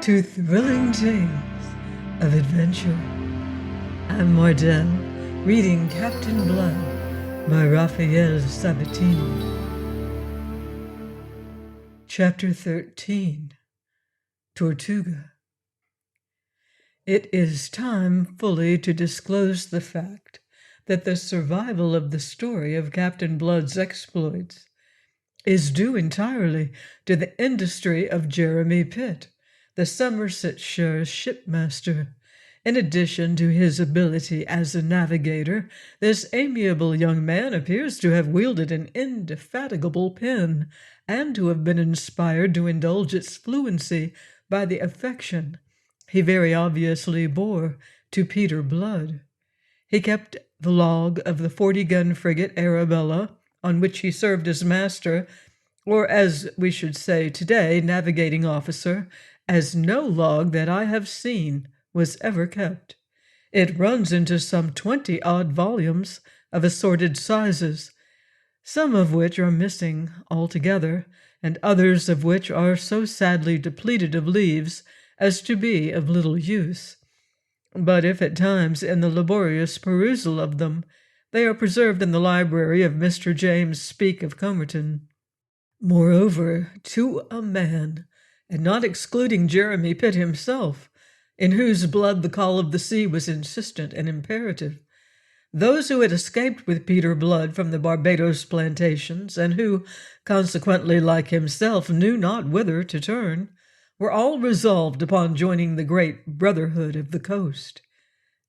to thrilling tales of adventure. I'm Mardell, reading Captain Blood by Raphael Sabatini. Chapter 13, Tortuga. It is time fully to disclose the fact that the survival of the story of Captain Blood's exploits is due entirely to the industry of Jeremy Pitt, the Somersetshire shipmaster. In addition to his ability as a navigator, this amiable young man appears to have wielded an indefatigable pen, and to have been inspired to indulge its fluency by the affection he very obviously bore to Peter Blood. He kept the log of the 40-gun frigate Arabella, on which he served as master, or as we should say today, navigating officer, as no log that I have seen was ever kept. It runs into some 20-odd volumes of assorted sizes, some of which are missing altogether, and others of which are so sadly depleted of leaves as to be of little use. But if at times, in the laborious perusal of them, they are preserved in the library of Mr. James Speke of Comerton. Moreover, to a man, and not excluding Jeremy Pitt himself, in whose blood the call of the sea was insistent and imperative, those who had escaped with Peter Blood from the Barbados plantations, and who, consequently, like himself, knew not whither to turn, were all resolved upon joining the great Brotherhood of the Coast,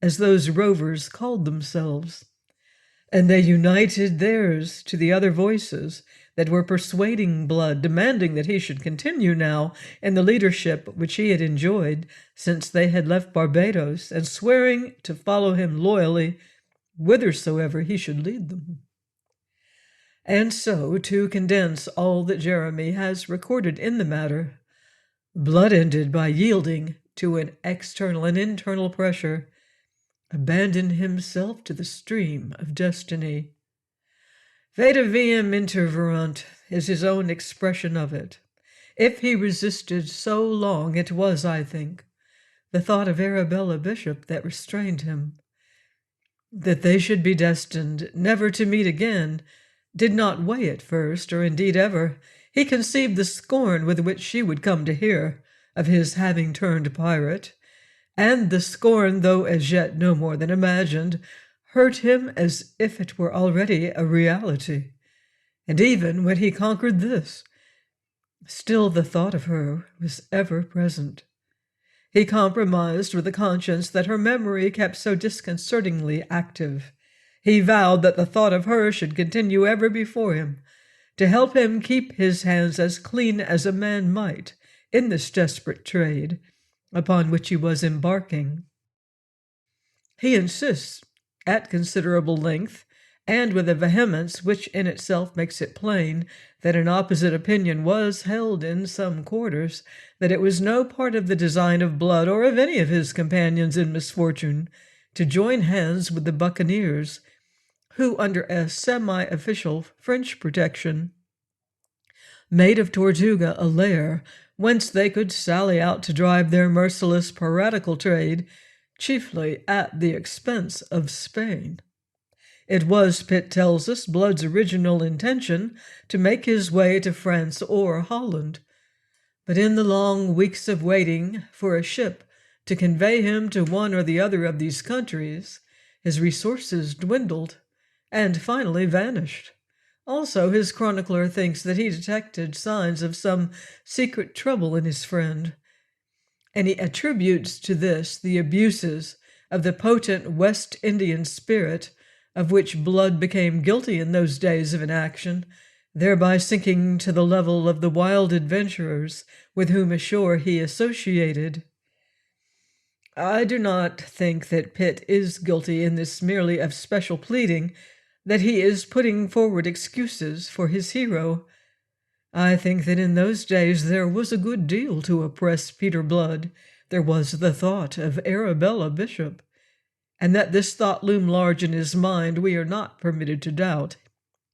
as those rovers called themselves, and they united theirs to the other voices that were persuading Blood, demanding that he should continue now in the leadership which he had enjoyed since they had left Barbados, and swearing to follow him loyally whithersoever he should lead them. And so, to condense all that Jeremy has recorded in the matter, Blood ended by yielding to an external and internal pressure, abandoned himself to the stream of destiny. Vade viam interverunt is his own expression of it. If he resisted so long, it was, I think, the thought of Arabella Bishop that restrained him. That they should be destined never to meet again did not weigh at first, or indeed ever. He conceived the scorn with which she would come to hear of his having turned pirate, and the scorn, though as yet no more than imagined, hurt him as if it were already a reality. And even when he conquered this, still the thought of her was ever present. He compromised with the conscience that her memory kept so disconcertingly active. He vowed that the thought of her should continue ever before him, to help him keep his hands as clean as a man might in this desperate trade upon which he was embarking. He insists, at considerable length, and with a vehemence which in itself makes it plain that an opposite opinion was held in some quarters, that it was no part of the design of Blood or of any of his companions in misfortune to join hands with the buccaneers, who, under a semi-official French protection, made of Tortuga a lair whence they could sally out to drive their merciless piratical trade, chiefly at the expense of Spain. It was, Pitt tells us, Blood's original intention to make his way to France or Holland, but in the long weeks of waiting for a ship to convey him to one or the other of these countries, his resources dwindled and finally vanished. Also, his chronicler thinks that he detected signs of some secret trouble in his friend, and he attributes to this the abuses of the potent West Indian spirit of which Blood became guilty in those days of inaction, thereby sinking to the level of the wild adventurers with whom ashore he associated. I do not think that Pitt is guilty in this merely of special pleading, that he is putting forward excuses for his hero. I think that in those days there was a good deal to oppress Peter Blood. There was the thought of Arabella Bishop, and that this thought loomed large in his mind we are not permitted to doubt.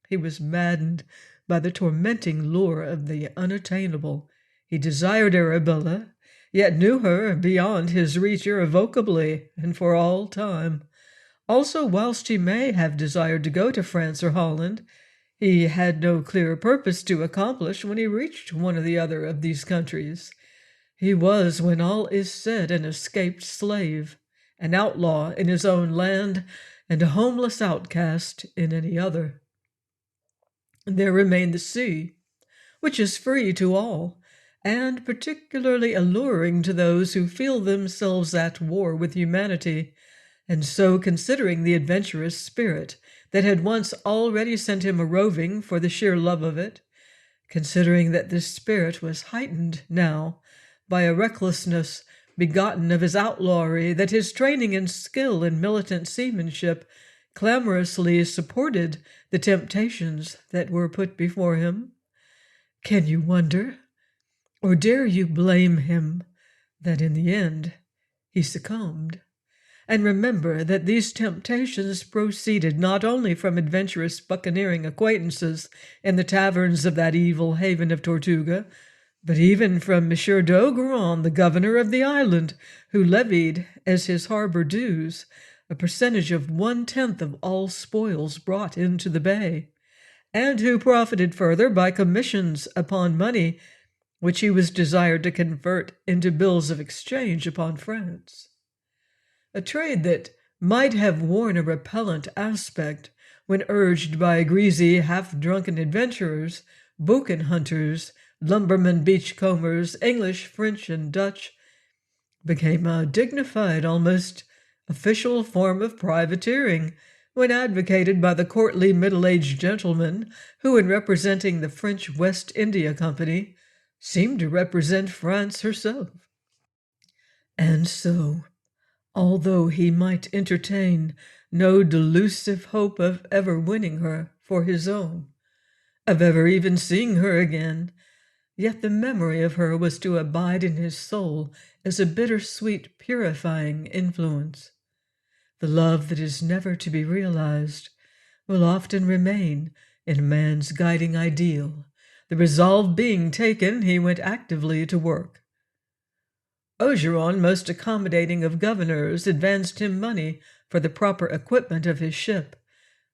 He was maddened by the tormenting lure of the unattainable. He desired Arabella, yet knew her beyond his reach irrevocably and for all time. Also, whilst he may have desired to go to France or Holland, he had no clear purpose to accomplish when he reached one or the other of these countries. He was, when all is said, an escaped slave, an outlaw in his own land, and a homeless outcast in any other. There remained the sea, which is free to all, and particularly alluring to those who feel themselves at war with humanity, and so, considering the adventurous spirit that had once already sent him a roving for the sheer love of it, considering that this spirit was heightened now by a recklessness begotten of his outlawry, that his training and skill in militant seamanship clamorously supported the temptations that were put before him, can you wonder, or dare you blame him, that in the end he succumbed? And remember that these temptations proceeded not only from adventurous buccaneering acquaintances in the taverns of that evil haven of Tortuga, but even from Monsieur d'Ogeron, the governor of the island, who levied as his harbor dues a percentage of 1/10 of all spoils brought into the bay, and who profited further by commissions upon money which he was desired to convert into bills of exchange upon France. A trade that might have worn a repellent aspect when urged by greasy, half-drunken adventurers, boucan hunters, lumbermen, beachcombers, English, French, and Dutch, became a dignified, almost official form of privateering when advocated by the courtly middle-aged gentleman who, in representing the French West India Company, seemed to represent France herself. And so, although he might entertain no delusive hope of ever winning her for his own, of ever even seeing her again, yet the memory of her was to abide in his soul as a bittersweet, purifying influence. The love that is never to be realized will often remain in a man's guiding ideal. The resolve being taken, he went actively to work. Ogeron, most accommodating of governors, advanced him money for the proper equipment of his ship,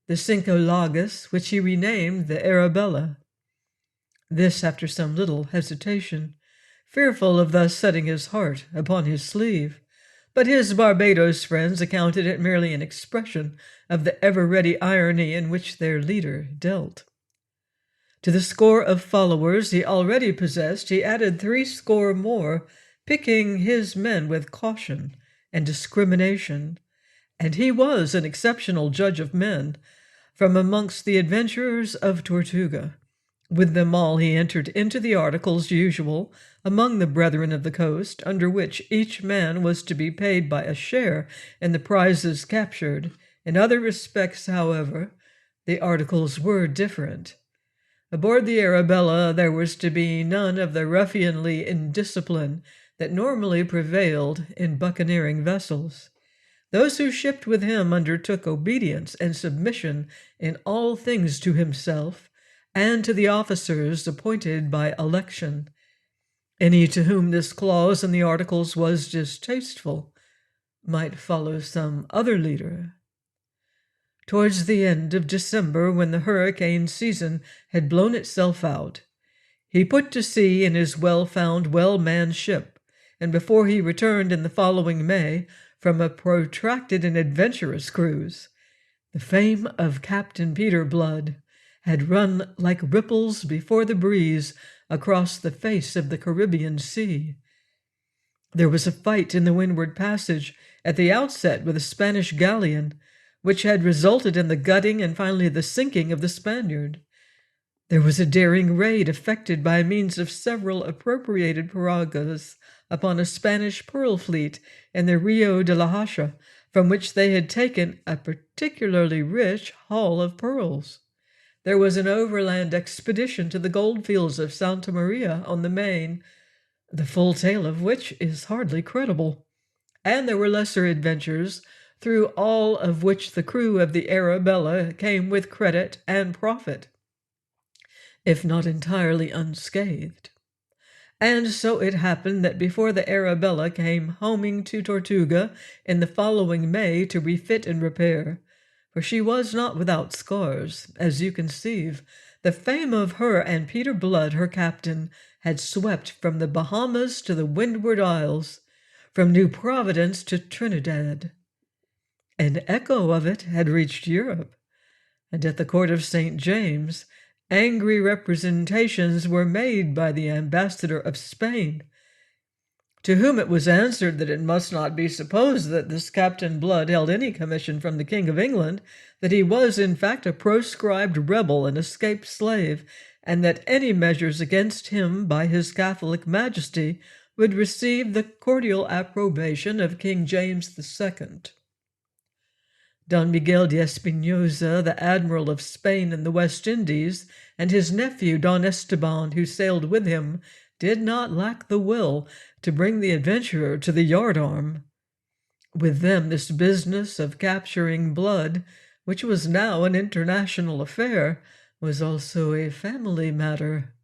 the Cinco Lagos, which he renamed the Arabella. This after some little hesitation, fearful of thus setting his heart upon his sleeve, but his Barbados friends accounted it merely an expression of the ever-ready irony in which their leader dealt. To the score of followers he already possessed, he added 70 more, picking his men with caution and discrimination, and he was an exceptional judge of men, from amongst the adventurers of Tortuga. With them all he entered into the articles usual among the brethren of the coast, under which each man was to be paid by a share in the prizes captured. In other respects, however, the articles were different. Aboard the Arabella there was to be none of the ruffianly indiscipline that normally prevailed in buccaneering vessels. Those who shipped with him undertook obedience and submission in all things to himself and to the officers appointed by election. Any to whom this clause in the articles was distasteful might follow some other leader. Towards the end of December, when the hurricane season had blown itself out, he put to sea in his well-found, well-manned ship, and before he returned in the following May from a protracted and adventurous cruise, the fame of Captain Peter Blood had run like ripples before the breeze across the face of the Caribbean Sea. There was a fight in the Windward Passage at the outset with a Spanish galleon, which had resulted in the gutting and finally the sinking of the Spaniard. There was a daring raid effected by means of several appropriated piroguas upon a Spanish pearl fleet in the Rio de la Hacha, from which they had taken a particularly rich haul of pearls. There was an overland expedition to the goldfields of Santa Maria on the Main, the full tale of which is hardly credible. And there were lesser adventures, through all of which the crew of the Arabella came with credit and profit, if not entirely unscathed. And so it happened that before the Arabella came homing to Tortuga in the following May to refit and repair, for she was not without scars, as you conceive, the fame of her and Peter Blood, her captain, had swept from the Bahamas to the Windward Isles, from New Providence to Trinidad. An echo of it had reached Europe, and at the court of St. James, angry representations were made by the ambassador of Spain, to whom it was answered that it must not be supposed that this Captain Blood held any commission from the King of England, that he was in fact a proscribed rebel and escaped slave, and that any measures against him by his Catholic Majesty would receive the cordial approbation of King James II. Don Miguel de Espinosa, the admiral of Spain and the West Indies, and his nephew Don Esteban, who sailed with him, did not lack the will to bring the adventurer to the yardarm. With them this business of capturing Blood, which was now an international affair, was also a family matter.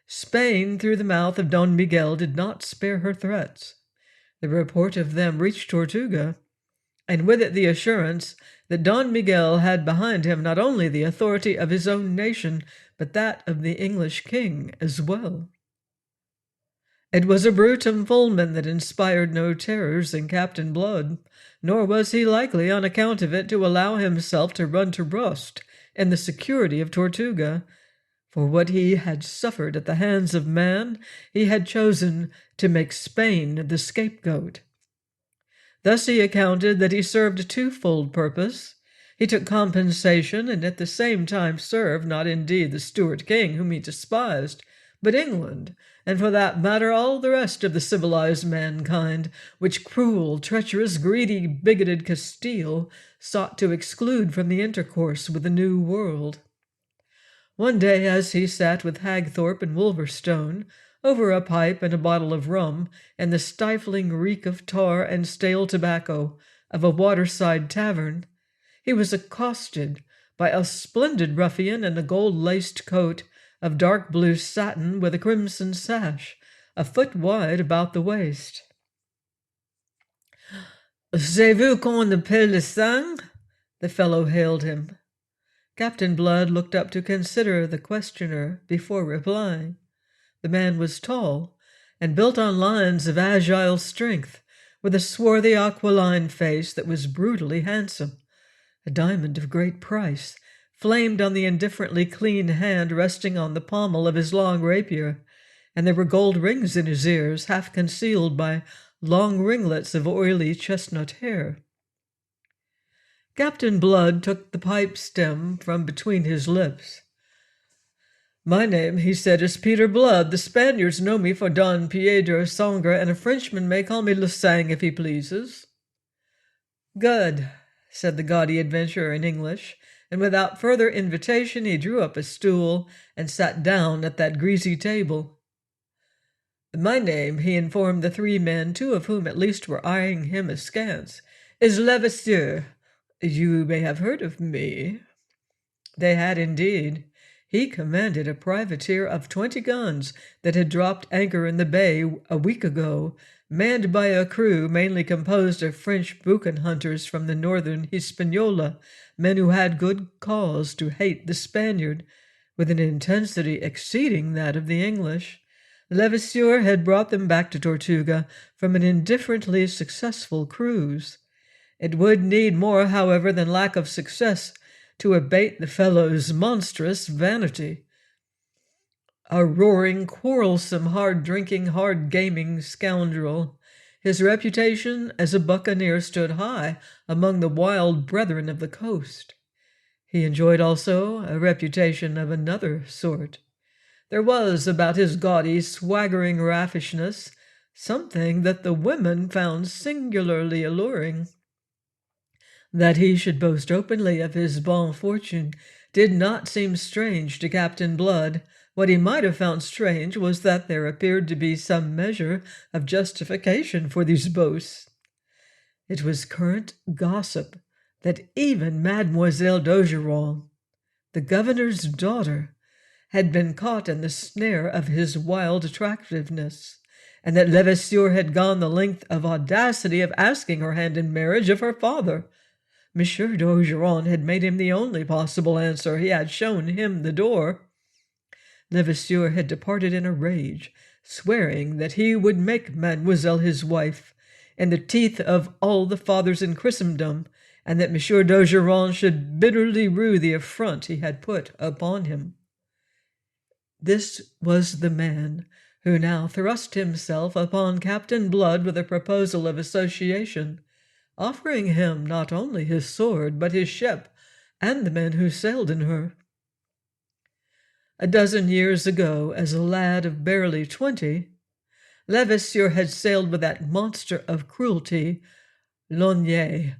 Spain, through the mouth of Don Miguel, did not spare her threats. The report of them reached Tortuga, and with it the assurance that Don Miguel had behind him not only the authority of his own nation, but that of the English king as well. It was a brutum fulmen that inspired no terrors in Captain Blood, nor was he likely, on account of it, to allow himself to run to rust in the security of Tortuga. For what he had suffered at the hands of man, he had chosen to make Spain the scapegoat. Thus he accounted that he served a twofold purpose. He took compensation, and at the same time served, not indeed the Stuart king, whom he despised, but England, and for that matter all the rest of the civilized mankind, which cruel, treacherous, greedy, bigoted Castile sought to exclude from the intercourse with the New World. One day, as he sat with Hagthorpe and Wolverstone, over a pipe and a bottle of rum, and the stifling reek of tar and stale tobacco of a waterside tavern, he was accosted by a splendid ruffian in a gold-laced coat of dark blue satin with a crimson sash, a foot wide about the waist. "C'est vous qu'on appelle le sang?" the fellow hailed him. Captain Blood looked up to consider the questioner before replying. The man was tall, and built on lines of agile strength, with a swarthy aquiline face that was brutally handsome. A diamond of great price flamed on the indifferently clean hand resting on the pommel of his long rapier, and there were gold rings in his ears, half concealed by long ringlets of oily chestnut hair. Captain Blood took the pipe stem from between his lips. "My name," he said, "is Peter Blood. The Spaniards know me for Don Piedro Sangre, and a Frenchman may call me Le Sang if he pleases." "Good," said the gaudy adventurer in English, and without further invitation he drew up a stool and sat down at that greasy table. "My name," he informed the three men, two of whom at least were eyeing him askance, "is Levasseur. You may have heard of me." They had indeed. He commanded a privateer of 20 guns that had dropped anchor in the bay a week ago, manned by a crew mainly composed of French boucan hunters from the northern Hispaniola, men who had good cause to hate the Spaniard, with an intensity exceeding that of the English. Levasseur had brought them back to Tortuga from an indifferently successful cruise. It would need more, however, than lack of success to abate the fellow's monstrous vanity. A roaring, quarrelsome, hard-drinking, hard-gaming scoundrel, his reputation as a buccaneer stood high among the wild brethren of the coast. He enjoyed also a reputation of another sort. There was about his gaudy, swaggering raffishness something that the women found singularly alluring. That he should boast openly of his bonne fortune did not seem strange to Captain Blood. What he might have found strange was that there appeared to be some measure of justification for these boasts. It was current gossip that even Mademoiselle d'Ogeron, the governor's daughter, had been caught in the snare of his wild attractiveness, and that Levasseur had gone the length of audacity of asking her hand in marriage of her father. Monsieur d'Ogeron had made him the only possible answer. He had shown him the door. Levasseur had departed in a rage, swearing that he would make mademoiselle his wife, in the teeth of all the fathers in Christendom, and that Monsieur d'Ogeron should bitterly rue the affront he had put upon him. This was the man who now thrust himself upon Captain Blood with a proposal of association, offering him not only his sword, but his ship, and the men who sailed in her. A dozen years ago, as a lad of barely 20, Levasseur had sailed with that monster of cruelty, Lonier,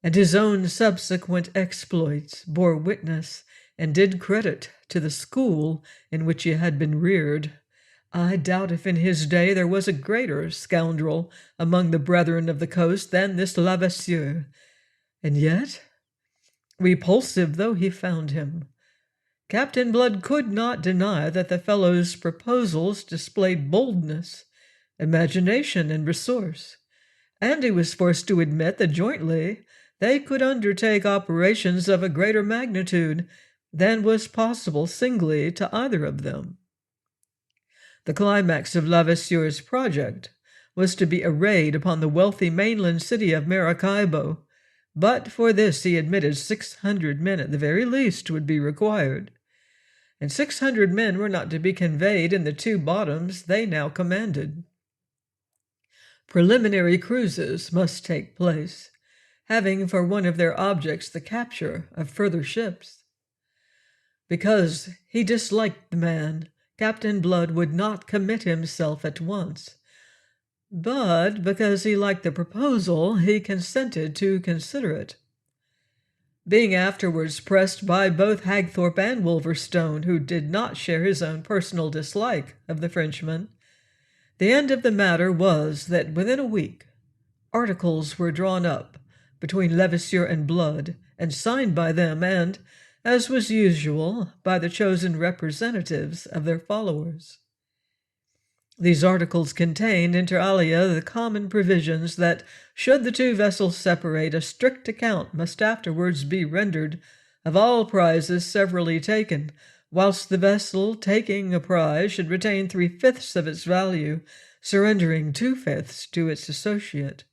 and his own subsequent exploits bore witness and did credit to the school in which he had been reared. I doubt if in his day there was a greater scoundrel among the brethren of the coast than this Levasseur, and yet, repulsive though he found him, Captain Blood could not deny that the fellow's proposals displayed boldness, imagination, and resource, and he was forced to admit that jointly they could undertake operations of a greater magnitude than was possible singly to either of them. The climax of Levasseur's project was to be a raid upon the wealthy mainland city of Maracaibo, but for this he admitted 600 men at the very least would be required, and 600 men were not to be conveyed in the 2 bottoms they now commanded. Preliminary cruises must take place, having for one of their objects the capture of further ships. Because he disliked the man, Captain Blood would not commit himself at once, but because he liked the proposal, he consented to consider it. Being afterwards pressed by both Hagthorpe and Wolverstone, who did not share his own personal dislike of the Frenchman, the end of the matter was that within a week articles were drawn up between Levasseur and Blood, and signed by them and, as was usual, by the chosen representatives of their followers. These articles contained, inter alia, the common provisions that, should the 2 vessels separate, a strict account must afterwards be rendered of all prizes severally taken, whilst the vessel taking a prize should retain 3/5 of its value, surrendering 2/5 to its associate.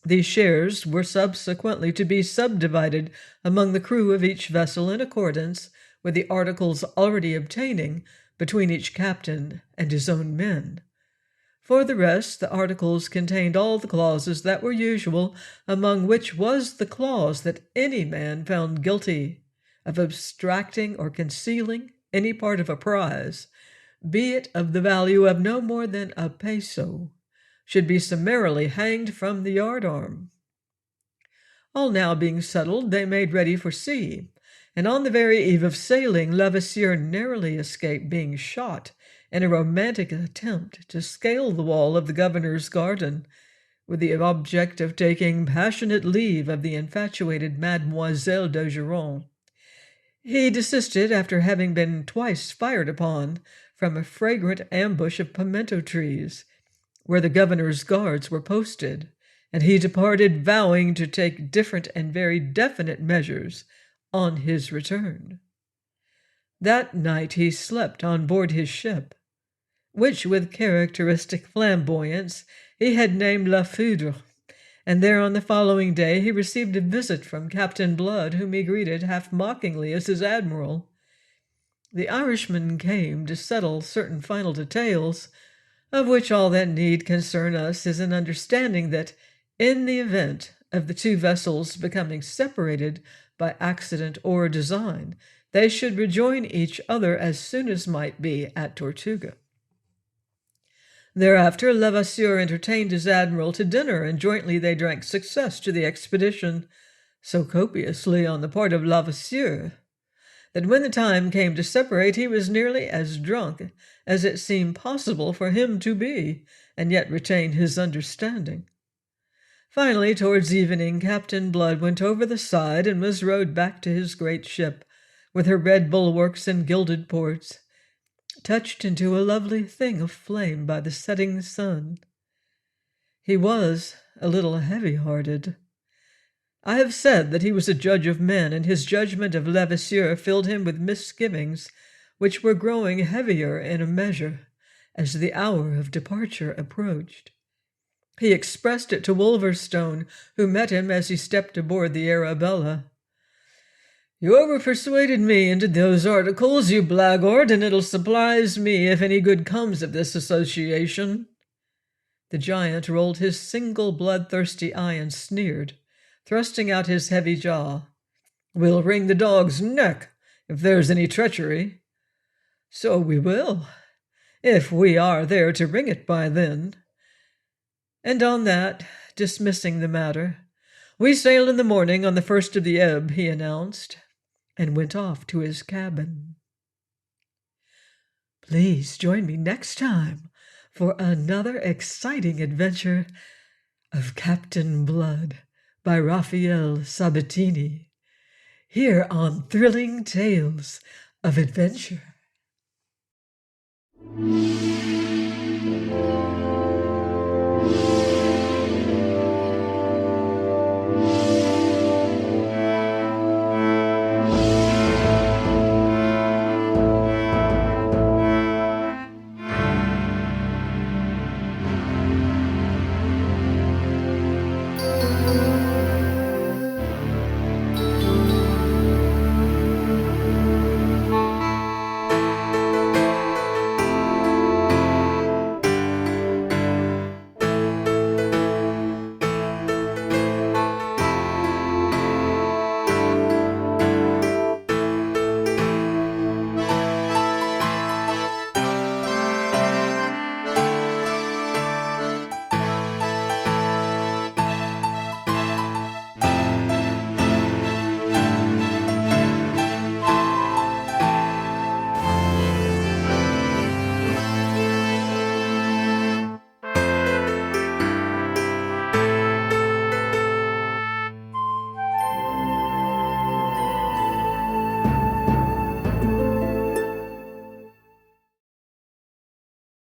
These shares were subsequently to be subdivided among the crew of each vessel in accordance with the articles already obtaining between each captain and his own men. For the rest, the articles contained all the clauses that were usual, among which was the clause that any man found guilty of abstracting or concealing any part of a prize, be it of the value of no more than a peso, should be summarily hanged from the yardarm. All now being settled, they made ready for sea, and on the very eve of sailing, Levasseur narrowly escaped being shot in a romantic attempt to scale the wall of the governor's garden, with the object of taking passionate leave of the infatuated Mademoiselle d'Ogeron. He desisted after having been twice fired upon from a fragrant ambush of pimento trees, where the governor's guards were posted, and he departed vowing to take different and very definite measures on his return. That night he slept on board his ship, which with characteristic flamboyance he had named La Foudre, and there on the following day he received a visit from Captain Blood, whom he greeted half-mockingly as his admiral. The Irishman came to settle certain final details, of which all that need concern us is an understanding that, in the event of the 2 vessels becoming separated by accident or design, they should rejoin each other as soon as might be at Tortuga. Thereafter Levasseur entertained his admiral to dinner, and jointly they drank success to the expedition, so copiously on the part of Levasseur that when the time came to separate he was nearly as drunk as it seemed possible for him to be, and yet retain his understanding. Finally, towards evening, Captain Blood went over the side and was rowed back to his great ship, with her red bulwarks and gilded ports, touched into a lovely thing of flame by the setting sun. He was a little heavy-hearted. I have said that he was a judge of men, and his judgment of Levasseur filled him with misgivings, which were growing heavier in a measure as the hour of departure approached. He expressed it to Wolverstone, who met him as he stepped aboard the Arabella. "You over-persuaded me into those articles, you blackguard, and it'll surprise me if any good comes of this association." The giant rolled his single bloodthirsty eye and sneered, thrusting out his heavy jaw. "We'll wring the dog's neck if there's any treachery." "So we will, if we are there to wring it by then." And on that, dismissing the matter, "We sail in the morning on the first of the ebb," he announced, and went off to his cabin. Please join me next time for another exciting adventure of Captain Blood by Raphael Sabatini, here on Thrilling Tales of Adventure.